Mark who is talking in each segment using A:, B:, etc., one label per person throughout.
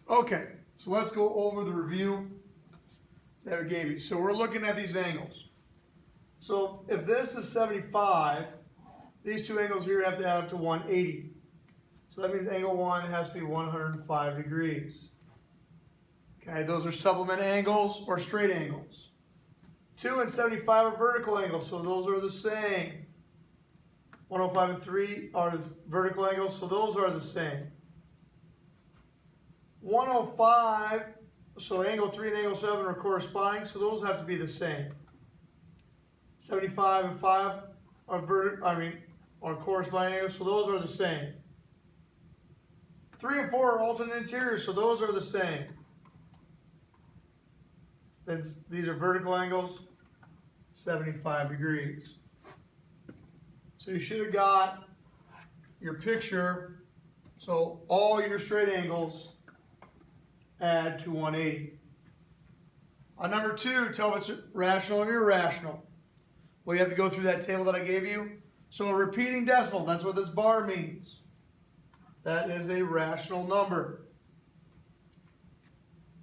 A: Okay, so let's go over the review that we gave you. So we're looking at these angles. So if this is 75, these two angles here have to add up to 180. So that means angle 1 has to be 105 degrees. Okay, those are supplement angles or straight angles. 2 and 75 are vertical angles, so those are the same. 105 and 3 are the vertical angles, so those are the same. 105, so angle 3 and angle 7 are corresponding, so those have to be the same. 75 and 5 are corresponding angles, so those are the same. 3 and 4 are alternate interiors, so those are the same. Then these are vertical angles, 75 degrees. So you should have got your picture. So all your straight angles add to 180. On number 2, tell if it's rational or irrational. Well, you have to go through that table that I gave you. So a repeating decimal, that's what this bar means. That is a rational number.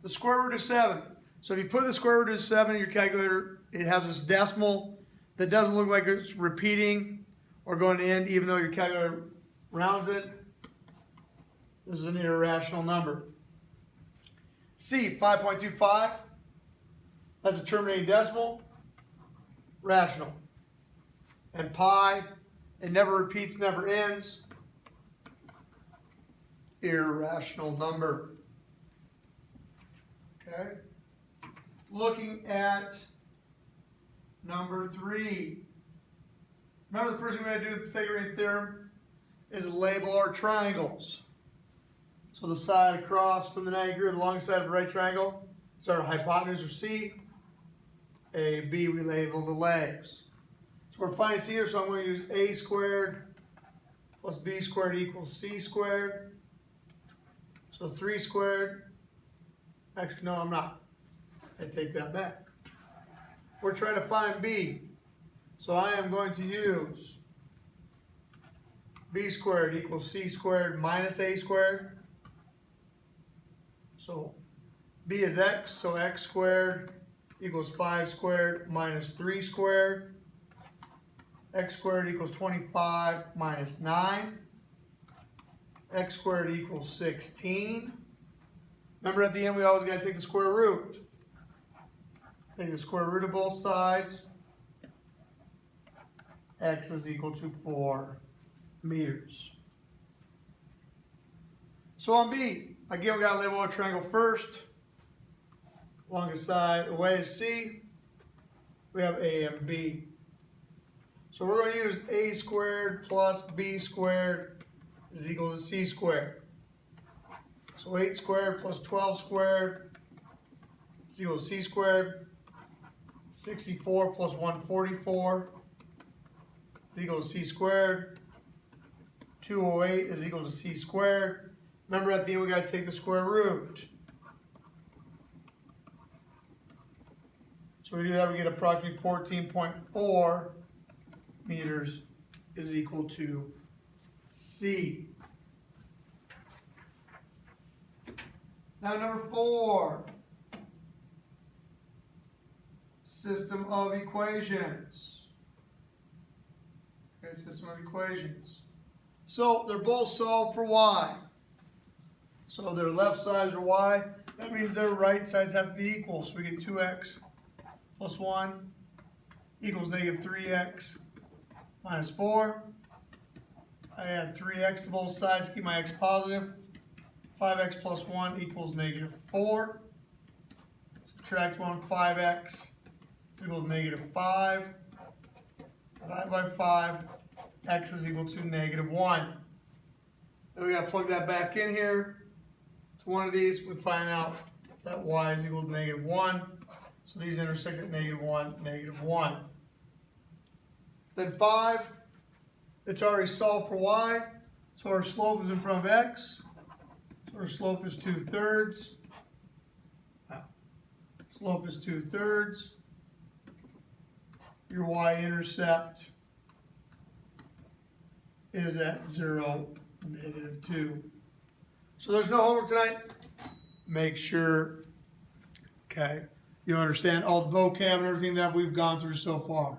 A: The square root of 7. So if you put the square root of 7 in your calculator, it has this decimal that doesn't look like it's repeating or going to end, even though your calculator rounds it. This is an irrational number. C, 5.25. That's a terminating decimal. Rational. And pi, it never repeats, never ends. Irrational number. Okay. Looking at number 3. Remember, the first thing we had to do with the Pythagorean theorem is label our triangles. So the side across from the 90 degree, the long side of a right triangle, is our hypotenuse, or C. A, B, we label the legs. So we're finding C here, so I'm going to use A squared plus B squared equals C squared. So 3 squared. Actually, no, I'm not. I take that back. We're trying to find B. So I am going to use B squared equals C squared minus A squared. So B is X, so X squared equals 5 squared minus 3 squared. X squared equals 25 minus 9. X squared equals 16. Remember, at the end we always got to take the square root. Take the square root of both sides. X is equal to 4 meters. So on B, again, we got to label our triangle first. Longest side away is C. We have A and B. So we're going to use A squared plus B squared is equal to C squared. So 8 squared plus 12 squared is equal to C squared. 64 plus 144 is equal to C squared. 208 is equal to C squared. Remember, at the end we got to take the square root. So we do that, we get approximately 14.4 meters is equal to C. Now number 4. System of equations. Okay, system of equations. So they're both solved for y. So their left sides are y. That means their right sides have to be equal. So we get 2x plus 1 equals negative 3x minus 4. I add 3x to both sides, keep my x positive. 5x plus 1 equals negative 4. Subtract 1, 5x is equal to negative 5. Divide by 5, x is equal to negative 1. Then we got to plug that back in here. To one of these, we find out that y is equal to negative 1. So these intersect at negative 1, negative 1. Then 5, it's already solved for y. So our slope is in front of x. So our slope is 2/3. Slope is 2/3. Your y-intercept is at 0, -2. So there's no homework tonight. make sure, okay, you understand all the vocab and everything that we've gone through so far.